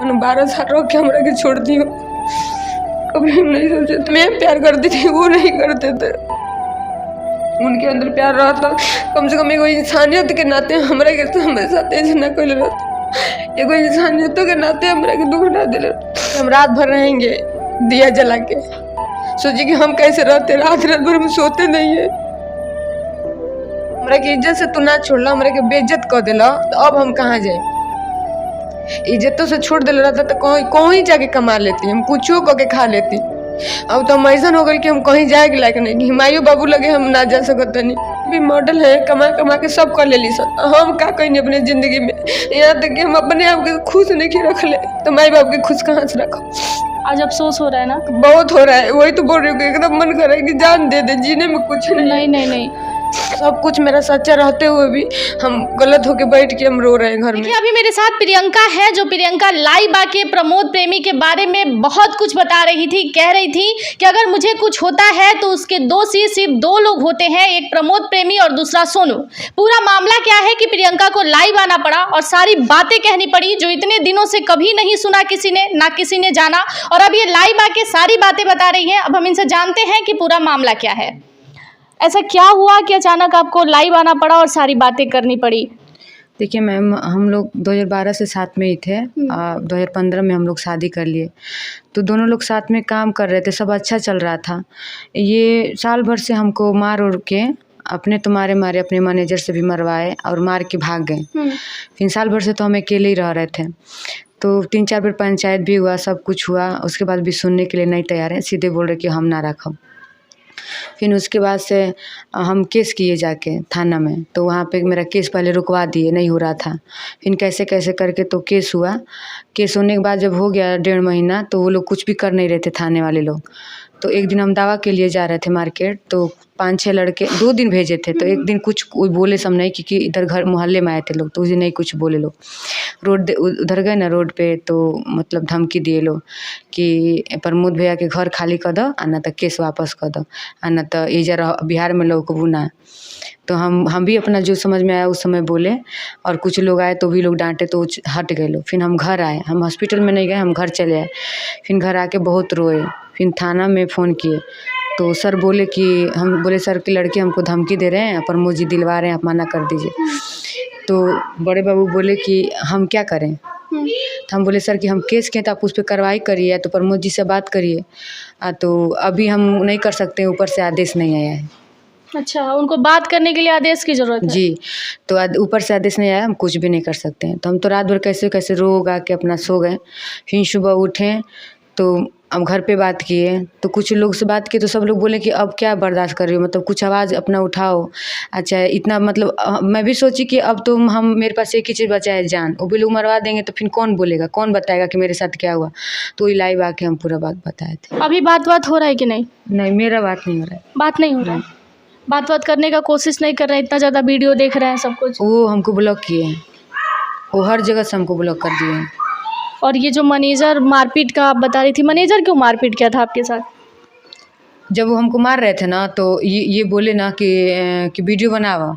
12 साल रोक के हमरा के छोड़ दियो। कभी हम नहीं सोचे थे। मैं प्यार करती थी, वो नहीं करते थे। उनके अंदर प्यार रहा था, कम से कम एगो इंसानियत के नाते हमरा के हमारे साथ ऐसे ना कोई रहता, एगो इंसानियतों के नाते हमरा के दुख ना दिले। हम रात भर रहेंगे दिया जला के, सोचिए कि हम कैसे रहते, रात भर हम सोते नहीं है। हमरा के इज्जत से तू ना छोड़ला, हमरा के बेइज्जत कर दिला, तो अब हम कहाँ जाए? इज्जतों से छोड़ दिला रहता तो कहीं जाके कमा लेती, हम कुछो करके खा लेती। अब तो हम ऐसा हो गए कि हम कहीं जाए के लायक नहीं, हिमायू बाबू लगे हम ना जा सकत नहीं। भी मॉडल है, कमा कमा के सब कर लेली सन, हम का कहीं अपने जिंदगी में। यहाँ तक कि हम अपने आप के खुश नहीं रख ले, तो माई बाप के खुश कहाँ से रखो? आज अफसोस हो रहा है ना? बहुत हो रहा है, वही तो बोल रही हूँ, एकदम मन कर रहा है कि जान दे दे, जीने में कुछ नहीं। नहीं सब कुछ मेरा सच्चा रहते हुए भी हम गलत होके बैठ के हम रो रहे हैं घर में। अभी मेरे साथ प्रियंका है, जो प्रियंका लाइव आके प्रमोद प्रेमी के बारे में बहुत कुछ बता रही थी। कह रही थी कि अगर मुझे कुछ होता है तो उसके दोषी सिर्फ 2 लोग होते हैं, एक प्रमोद प्रेमी और दूसरा सोनू। पूरा मामला क्या है कि प्रियंका को लाइव आना पड़ा और सारी बातें कहनी पड़ी जो इतने दिनों से कभी नहीं सुना किसी ने, ना किसी ने जाना, और अब ये लाइव आके सारी बातें बता रही है। अब हम इनसे जानते हैं कि पूरा मामला क्या है। ऐसा क्या हुआ कि अचानक आपको लाइव आना पड़ा और सारी बातें करनी पड़ी? देखिए मैम, हम लोग 2012 से साथ में ही थे। 2015 में हम लोग शादी कर लिए, तो दोनों लोग साथ में काम कर रहे थे, सब अच्छा चल रहा था। ये साल भर से हमको मार उड़ के, अपने तो मारे अपने मैनेजर से भी मरवाए और मार के भाग गए। फिर साल भर से तो हम अकेले ही रह रहे थे। तो 3-4 बार पंचायत भी हुआ, सब कुछ हुआ, उसके बाद भी सुनने के लिए नहीं तैयार है, सीधे बोल रहे कि हम ना रखो। फिर उसके बाद से हम केस किए जाके थाना में, तो वहाँ पे मेरा केस पहले रुकवा दिए, नहीं हो रहा था। फिर कैसे कैसे करके तो केस हुआ। केस होने के बाद जब हो गया 1.5 महीना, तो वो लोग कुछ भी कर नहीं रहे थे थाने वाले लोग। तो एक दिन हम दावा के लिए जा रहे थे मार्केट, तो 5-6 लड़के 2 दिन भेजे थे, तो एक दिन कुछ बोले सब नहीं, क्योंकि इधर घर मोहल्ले में आए थे लोग, तो उस दिन नहीं कुछ बोले लोग। रोड उधर गए ना रोड पे, तो मतलब धमकी दिए लोग कि प्रमोद भैया के घर खाली कर दो, आना तो केस वापस कर दो, आना तो ये जरा बिहार में लोग को बुना। तो हम भी अपना जो समझ में आया उस समय बोले, और कुछ लोग आए तो भी लोग डांटे, तो हट गए लोग। फिर हम घर आए, हम हॉस्पिटल में नहीं गए, हम घर चले आए। फिर घर आके बहुत रोए, फिर थाना में फ़ोन किए, तो सर बोले कि हम बोले सर की लड़के हमको धमकी दे रहे हैं, प्रमोद जी दिलवा रहे हैं, आप मना कर दीजिए। तो बड़े बाबू बोले कि हम क्या करें? तो हम बोले सर कि हम केस किए, तो आप उस पर कार्रवाई करिए, तो प्रमोद जी से बात करिए। तो अभी हम नहीं कर सकते, ऊपर से आदेश नहीं आया है। अच्छा, उनको बात करने के लिए आदेश की ज़रूरत है? जी, तो ऊपर से आदेश नहीं आया, हम कुछ भी नहीं कर सकते हैं। तो हम तो रात भर कैसे कैसे रो गा के अपना सो गए। फिर सुबह उठे तो अब घर पे बात किए, तो कुछ लोग से बात किए, तो सब लोग बोले कि अब क्या बर्दाश्त कर रही हो, मतलब कुछ आवाज़ अपना उठाओ। अच्छा इतना, मतलब मैं भी सोची कि अब तो हम मेरे पास एक ही चीज़ बचा है, जान। वो भी लोग मरवा देंगे तो फिर कौन बोलेगा, कौन बताएगा कि मेरे साथ क्या हुआ? तो ये लाइव आके हम पूरा बात बताए थे। अभी बात हो रहा है कि नहीं? नहीं, मेरा बात नहीं हो रहा है। बात नहीं हो रहा है? बात करने का कोशिश नहीं कर रहे हैं? इतना ज़्यादा वीडियो देख रहे हैं, सब कुछ। वो हमको ब्लॉक किए हैं, वो हर जगह से हमको ब्लॉक कर दिए हैं। और ये जो मैनेजर मारपीट का आप बता रही थी, मैनेजर क्यों मारपीट किया था आपके साथ? जब वो हमको मार रहे थे ना, तो ये बोले ना कि वीडियो बनाओ।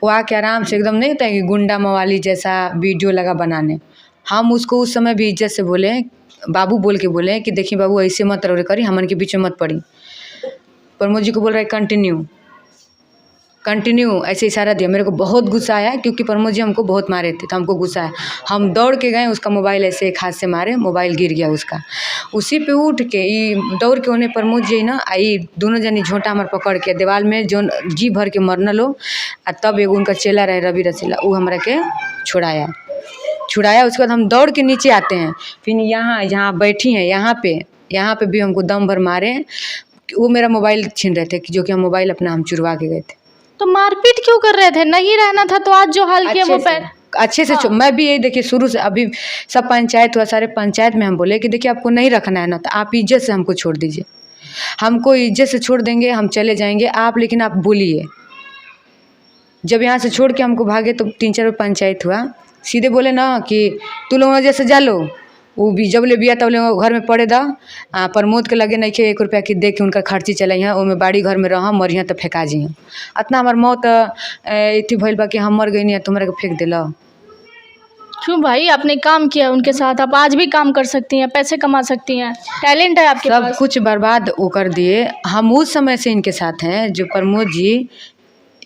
वो आके आराम से, एकदम नहीं होता है कि गुंडा मवाली जैसा वीडियो लगा बनाने। हम उसको उस समय भी इज्जत से बोले, बाबू बोल के बोले कि देखिए बाबू ऐसे मत रौरे करी, हमन के बीच में मत पड़ी। प्रमोद जी को बोल रहे कंटिन्यू ऐसे इशारा दिया। मेरे को बहुत गुस्सा आया, क्योंकि प्रमोद जी हमको बहुत मारे थे, तो हमको गुस्सा आया। हम दौड़ के गए, उसका मोबाइल ऐसे एक हाथ से मारे, मोबाइल गिर गया उसका। उसी पे उठ के दौड़ के उन्हें प्रमोद जी ना आई, दोनों जनी झोंटा हमारे पकड़ के दीवार में जो जी भर के मरना लो। तब एगो उनका चेला रहे रवि रसीला, वो हमारा के छुड़ाया। उसके बाद हम दौड़ के नीचे आते हैं, फिर यहाँ बैठी हैं, यहाँ पे भी हमको दम भर मारे। वो मेरा मोबाइल छीन रहे थे, जो कि हम मोबाइल अपना हम चुरवा के गए थे। तो मारपीट क्यों कर रहे थे? नहीं रहना था तो आज जो हाल किया वो अच्छे से हाँ। मैं भी यही देखिए, शुरू से अभी सब पंचायत हुआ, सारे पंचायत में हम बोले कि देखिए आपको नहीं रखना है ना, तो आप इज्जत से हमको छोड़ दीजिए। हमको इज्जत से छोड़ देंगे, हम चले जाएंगे, आप लेकिन आप बोलिए। जब यहाँ से छोड़ के हमको भागे तो 3-4 पंचायत हुआ, सीधे बोले ना कि तू लोग जैसे जा लो। वो भी जब ले बिया तब ले घर में पड़े दा। प्रमोद के लगे नहीं खे 1 रुपया की दे के उनका खर्ची चले हैं, वो में बाड़ी घर में रह मरिया तो फेंका जी। इतना हमार मौत इतनी भइल बा कि हम मर गई नहीं, तुम्हारे को फेंक दिल। क्यों भाई, आपने काम किया उनके साथ, आप आज भी काम कर सकती हैं, पैसे कमा सकती हैं, टैलेंट है आपके सब पास। कुछ बर्बाद वो कर दिए। हम उस समय से इनके साथ हैं जो प्रमोद जी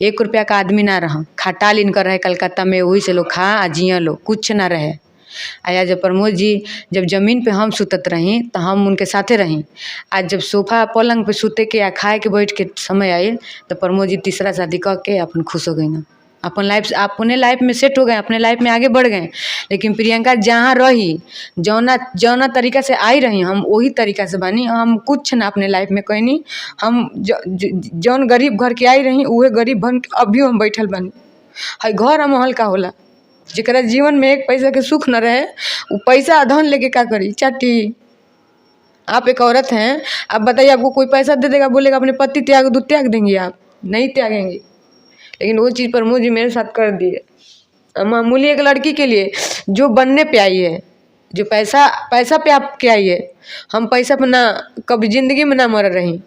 1 रुपया का आदमी ना रहा, खटाल इनका रहे कलकत्ता में, वही से लोग खा आ जिया लोग, कुछ ना रहे। आया जब प्रमोद जी जब ज़मीन पे हम सुतत रहीं तो हम उनके साथे रहीं। आज जब सोफा पलंग पे सुते के या खाए के बैठ के समय आए तो प्रमोद जी तीसरा शादी करके अपन खुश हो गई ना, अपन लाइफ अपने लाइफ में सेट हो गए, अपने लाइफ में आगे बढ़ गए। लेकिन प्रियंका जहाँ रही जौना जौना तरीका से आई रही हम वही तरीका से बनी। हम कुछ ना अपने लाइफ में कहनी, हम जौन गरीब घर के आई रही उहे गरीब बन के अभी हम बैठल बनी। है घर हम हल्का होला, जरा जीवन में 1 पैसा के सुख न रहे वो पैसा धन लेके क्या करी चाटी। आप एक औरत हैं, आप बताइए आपको कोई पैसा दे देगा बोलेगा अपने पति त्याग देंगी? आप नहीं त्यागेंगी। लेकिन वो चीज़ प्रमोद जी मेरे साथ कर दिए। मामूली एक लड़की के लिए जो बनने पे आई है, जो पैसा पे आप के आई है, हम पैसा पे ना कभी ज़िंदगी में ना मर रही।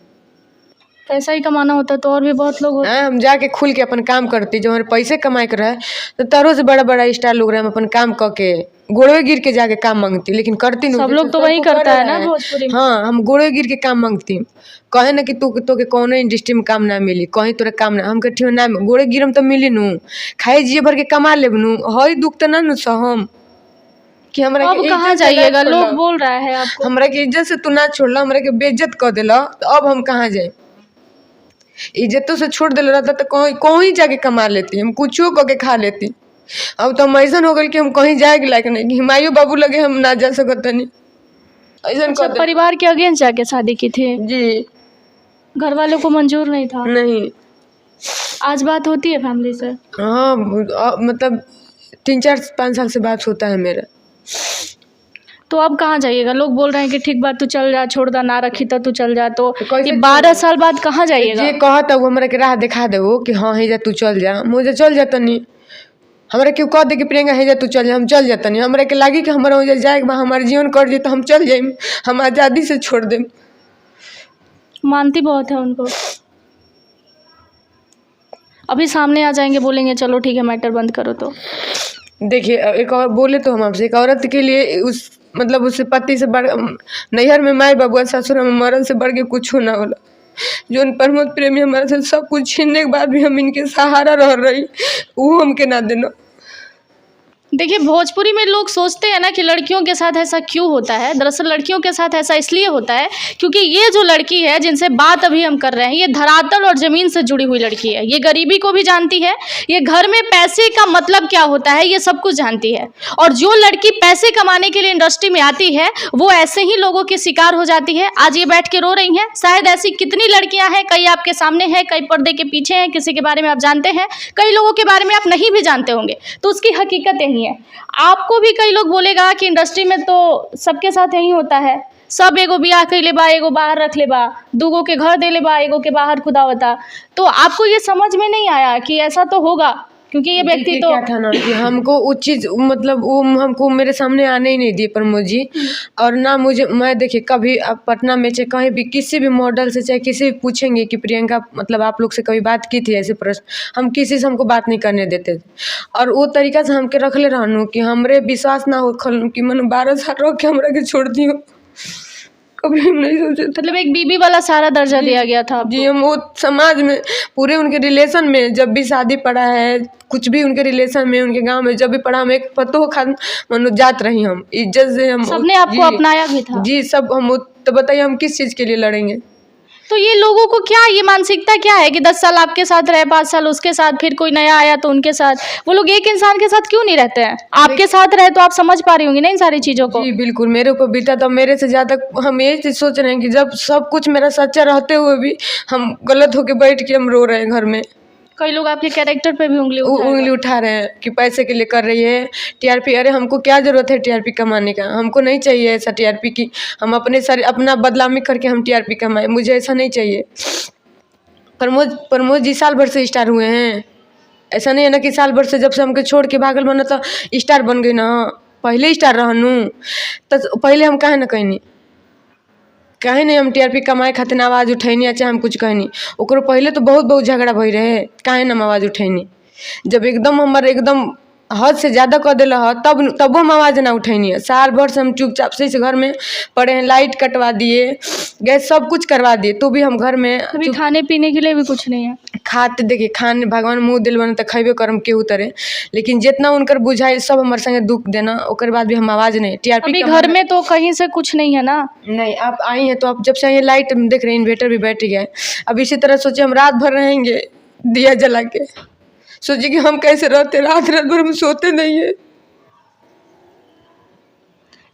पैसा ही कमाना होता तो और भी बहुत लोग होते। हम जाके खुल के अपन काम करती, जो हमारे पैसे कमाए कर रहे तो तारों से बड़ा बड़ा स्टार लोग रहे, हम अपन काम करके गोड़े गिर के जाके काम मांगती, लेकिन करती नहीं। सब लोग तो वही करता है ना भोजपुरी में। हाँ, हम गोड़े गिर के काम मांगती, कहे ना कि तू के कौन इंडस्ट्री में काम ना मिली, कहीं तोरा काम ना, हम कहे ना गोड़े गिरम तो मिली नू, खाए जिए भर के कमा लेब नू, हई दुख तो ना नू सहम कि हमरा अब कहाँ जाइएगा, लोग बोल रहा है आपको। हमरा के इज्जत से तू ना छोड़ला, हमरा के बेइज्जत कर देला, तो अब हम कहाँ जाए? इज्जतों से छोड़ दिल रहता तो कहीं जाके कमा लेती, हम कुछो करके खा लेती। अब तो हम ऐसा हो गए कि हम कहीं जाए के लायक नहीं, हिमायू बाबू लगे हम ना जा सकते नहीं। ऐसा परिवार के अगेंस्ट जाके शादी की थी जी, घर वालों को मंजूर नहीं था। नहीं। आज बात होती है फैमिली से? हाँ, मतलब 3-4-5 साल से बात होता है मेरा। तो अब कहाँ जाइएगा? लोग बोल रहे हैं कि ठीक बात, तू चल जा, छोड़ दा, ना रखी तो तू चल जा। तो ये 12 साल बाद कहाँ जाइएगा? ये कहता वो हमरा के राह दिखा दे वो कि हाँ हे जा तू चल जा, मुझे चल जाता नहीं। हमरा क्यों कह दे कि प्रियंका हे जा तू चल जा, हम चल जाता नहीं। हमरा के लागी कि हमारा वजह जाए हमारे जीवन कट जाए तो हम चल जाए, हम आज़ादी से छोड़ दें। मानती बहुत है उनको। अभी सामने आ जाएंगे, बोलेंगे चलो ठीक है मैटर बंद करो। तो देखिए एक और बोले तो हम आपसे, एक औरत के लिए उस मतलब उससे पति से बढ़ नैहर में माई बाबू ससुर में मरल से बढ़ के कुछ ना होला। जो प्रमोद प्रेमी हमारे से सब कुछ छीनने के बाद भी हम इनके सहारा रह रही, वो हमके ना देना। देखिए, भोजपुरी में लोग सोचते हैं ना कि लड़कियों के साथ ऐसा क्यों होता है। दरअसल लड़कियों के साथ ऐसा इसलिए होता है क्योंकि ये जो लड़की है जिनसे बात अभी हम कर रहे हैं, ये धरातल और ज़मीन से जुड़ी हुई लड़की है। ये गरीबी को भी जानती है, ये घर में पैसे का मतलब क्या होता है ये सब कुछ जानती है। और जो लड़की पैसे कमाने के लिए इंडस्ट्री में आती है वो ऐसे ही लोगों की शिकार हो जाती है। आज ये बैठ के रो रही हैं, शायद ऐसी कितनी लड़कियाँ हैं, कई आपके सामने हैं, कई पर्दे के पीछे हैं, किसी के बारे में आप जानते हैं, कई लोगों के बारे में आप नहीं भी जानते होंगे। तो उसकी हकीकत यही है। आपको भी कई लोग बोलेगा कि इंडस्ट्री में तो सबके साथ यही होता है, सब एगो बियाह कर ले बा, एगो बाहर रख ले बा, दूगो के घर दे ले बा, एगो के बाहर खुदावता। तो आपको ये समझ में नहीं आया कि ऐसा तो होगा, क्योंकि ये व्यक्ति तो क्या था ना कि हमको वो चीज़ मतलब वो हमको मेरे सामने आने ही नहीं दिए प्रमोद जी। और ना मुझे, मैं देखिए कभी आप पटना में चाहे कहीं भी किसी भी मॉडल से चाहे किसी भी पूछेंगे कि प्रियंका मतलब आप लोग से कभी बात की थी ऐसे प्रश्न, हम किसी से हमको बात नहीं करने देते थे। और वो तरीका से हमके रख ले रहनू कि हमरे विश्वास ना हो कि मैंने 12 साल रख के हमरा के छोड़ दियो, कभी हम नहीं सोचे। मतलब एक बीबी वाला सारा दर्जा दिया गया था आपको। जी, हम वो समाज में पूरे उनके रिलेशन में जब भी शादी पड़ा है, कुछ भी उनके रिलेशन में उनके गांव में जब भी पड़ा, हम एक पतो खान मनो जात रही, हम इज्जत से हम सबने आपको अपनाया भी था जी सब। हम तो बताइए हम किस चीज़ के लिए लड़ेंगे? तो ये लोगों को क्या, ये मानसिकता क्या है कि 10 साल आपके साथ रहे, 5 साल उसके साथ, फिर कोई नया आया तो उनके साथ, वो लोग एक इंसान के साथ क्यों नहीं रहते हैं? आपके साथ रहे तो आप समझ पा रही होंगी ना इन सारी चीज़ों को। जी बिल्कुल, मेरे ऊपर बीता था, मेरे से ज़्यादा हम यही चीज़ सोच रहे हैं कि जब सब कुछ मेरा सच्चा रहते हुए भी हम गलत होके बैठ के हम रो रहे हैं घर में। कई लोग आपके कैरेक्टर पे भी उंगली उठा रहे हैं कि पैसे के लिए कर रही है टीआरपी। अरे हमको क्या ज़रूरत है टीआरपी कमाने का? हमको नहीं चाहिए ऐसा टीआरपी की हम अपना बदनामी करके हम टीआरपी कमाएं, मुझे ऐसा नहीं चाहिए। प्रमोद जी साल भर से स्टार हुए हैं, ऐसा नहीं है ना कि साल भर से जब से हमको छोड़ के भागल बना तो स्टार बन गई ना। पहले स्टार रहनू तो पहले हम काहे ना कहनी, काहे नहीं हम टीआरपी कमाए खातिर आवाज़ उठैनी, चाहे हम कुछ कहनी। ओकरो पहले तो बहुत झगड़ा भई रहे, काहे ना हम आवाज़ उठैनी। जब एकदम हमारे एकदम हद से ज़्यादा कर दिल है, तब हम आवाज़ ना उठैनी है। साल भर से हम चुपचाप से इस घर में पड़े हैं, लाइट कटवा दिए, गैस सब कुछ करवा दिए, तो भी हम घर में अभी खाने पीने के लिए भी कुछ नहीं है। खाते देखिए, खाने भगवान मुँह दिल बने तो खेबे करम केहू तरह, लेकिन जितना उनकर बुझाई सब हमारे संगे दुख देना, ओकर बाद भी हम आवाज़ नहीं। टीआरपी अभी घर में तो कहीं से कुछ नहीं है ना? नहीं, आप आई हैं तो आप जब से आई हैं लाइट देख रहे हैं, इन्वर्टर भी बैठ गया है। अब इसी तरह सोचिए हम रात भर रहेंगे दिया जला के, सोचिए कि हम कैसे रहते, रात भर हम सोते नहीं है।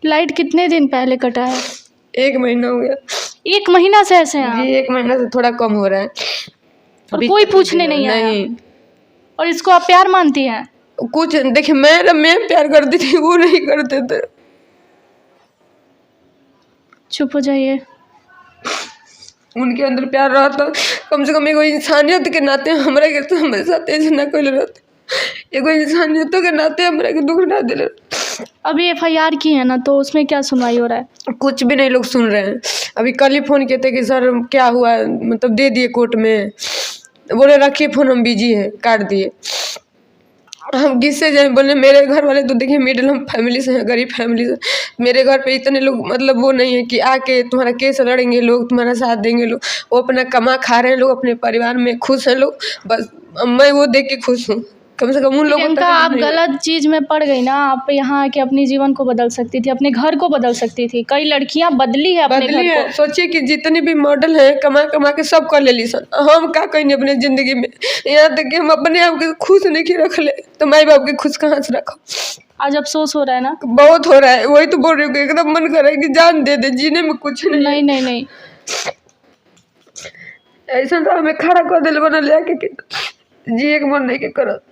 लाइट कितने दिन पहले कटा है? 1 महीना हो गया। 1 महीना से ऐसे हैं? जी 1 महीना से थोड़ा कम हो रहा है। और कोई पूछने नहीं आया? नहीं। और इसको आप प्यार मानती हैं? कुछ देखिए, मैं प्यार करती थी, वो नहीं करते थे। चुप हो जाइए। उनके अंदर प्यार रहा था, कम से कम एगो इंसानियत के नाते हमरा के तो हमारे साथ ऐसे ना कोई रहते, एगो इंसानियतों के नाते हमरा के दुख ना दिले। अभी FIR की है ना, तो उसमें क्या सुनवाई हो रहा है? कुछ भी नहीं लोग सुन रहे हैं। अभी कल ही फ़ोन किए थे कि सर क्या हुआ, मतलब दे दिए कोर्ट में, बोले रखिए फ़ोन हम बिजी हैं, काट दिए। हम किससे जाए, बोले मेरे घर वाले तो देखिए मिडिल हम फैमिली से हैं, गरीब फैमिली से, मेरे घर पे इतने लोग मतलब वो नहीं है कि आके तुम्हारा केस लड़ेंगे लोग, तुम्हारा साथ देंगे लोग। वो अपना कमा खा रहे हैं लोग, अपने परिवार में खुश हैं लोग, बस मैं वो देख के खुश हूँ। कम से कम उन लोगों प्रियंका, आप गलत चीज़ में पड़ गई ना। आप यहाँ आके अपने जीवन को बदल सकती थी, अपने घर को बदल सकती थी। कई लड़कियाँ बदली है अपने घर को। सोचिए कि जितने भी मॉडल हैं कमा कमा के सब कर ले ली सन, हम क्या करेंगे अपने ज़िंदगी में, यहाँ तक कि हम अपने आप के खुश नहीं रख ले तो माई बाप के खुश कहाँ से रखो। आज अफसोस हो रहा है ना? बहुत हो रहा है, वही तो बोल रही हूँ, एकदम मन कर रहा है कि जान दे दे, जीने में कुछ नहीं। नहीं नहीं नहीं, ऐसा हमें खड़ा कर दिल बना ले के जी एक मन नहीं के करत।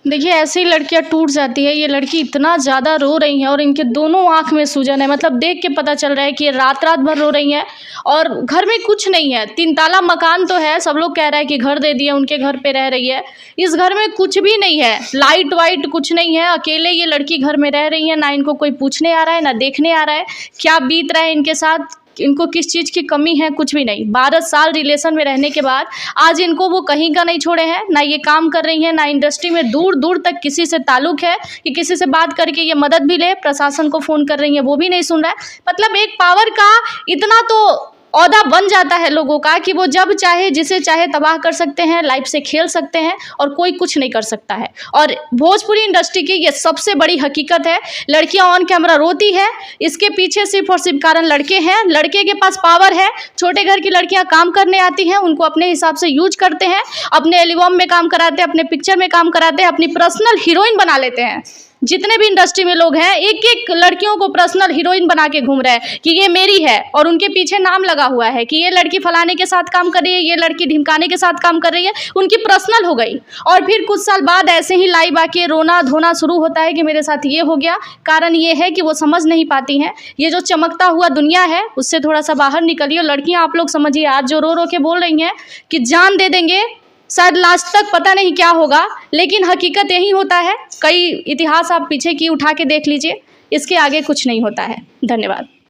देखिए ऐसे ही लड़कियां टूट जाती है। ये लड़की इतना ज़्यादा रो रही हैं और इनके दोनों आँख में सूजन है। मतलब देख के पता चल रहा है कि ये रात भर रो रही हैं और घर में कुछ नहीं है। 3 ताला मकान तो है, सब लोग कह रहा है कि घर दे दिया, उनके घर पे रह रही है। इस घर में कुछ भी नहीं है, लाइट वाइट कुछ नहीं है। अकेले ये लड़की घर में रह रही है, ना इनको कोई पूछने आ रहा है, ना देखने आ रहा है क्या बीत रहा है इनके साथ, इनको किस चीज़ की कमी है, कुछ भी नहीं। 12 साल रिलेशन में रहने के बाद आज इनको वो कहीं का नहीं छोड़े हैं, ना ये काम कर रही हैं, ना इंडस्ट्री में दूर दूर तक किसी से ताल्लुक है कि किसी से बात करके ये मदद भी ले। प्रशासन को फ़ोन कर रही है, वो भी नहीं सुन रहा है। मतलब एक पावर का इतना तो औहदा बन जाता है लोगों का कि वो जब चाहे जिसे चाहे तबाह कर सकते हैं, लाइफ से खेल सकते हैं और कोई कुछ नहीं कर सकता है। और भोजपुरी इंडस्ट्री की ये सबसे बड़ी हकीकत है। लड़कियां ऑन कैमरा रोती है, इसके पीछे सिर्फ और सिर्फ कारण लड़के हैं। लड़के के पास पावर है। छोटे घर की लड़कियां काम करने आती हैं, उनको अपने हिसाब से यूज करते हैं, अपने एल्बम में काम कराते हैं, अपने पिक्चर में काम कराते हैं, अपनी पर्सनल हीरोइन बना लेते हैं। जितने भी इंडस्ट्री में लोग हैं, एक एक लड़कियों को पर्सनल हीरोइन बना के घूम रहे हैं कि ये मेरी है, और उनके पीछे नाम लगा हुआ है कि ये लड़की फलाने के साथ काम कर रही है, ये लड़की ढिमकाने के साथ काम कर रही है, उनकी पर्सनल हो गई। और फिर कुछ साल बाद ऐसे ही लाइव आके रोना धोना शुरू होता है कि मेरे साथ ये हो गया। कारण ये है कि वो समझ नहीं पाती हैं। ये जो चमकता हुआ दुनिया है उससे थोड़ा सा बाहर निकलिए। लड़कियाँ आप लोग समझिए, आज जो रो रो के बोल रही हैं कि जान दे देंगे, शायद लास्ट तक पता नहीं क्या होगा, लेकिन हकीकत यही होता है। कई इतिहास आप पीछे की उठा के देख लीजिए, इसके आगे कुछ नहीं होता है। धन्यवाद।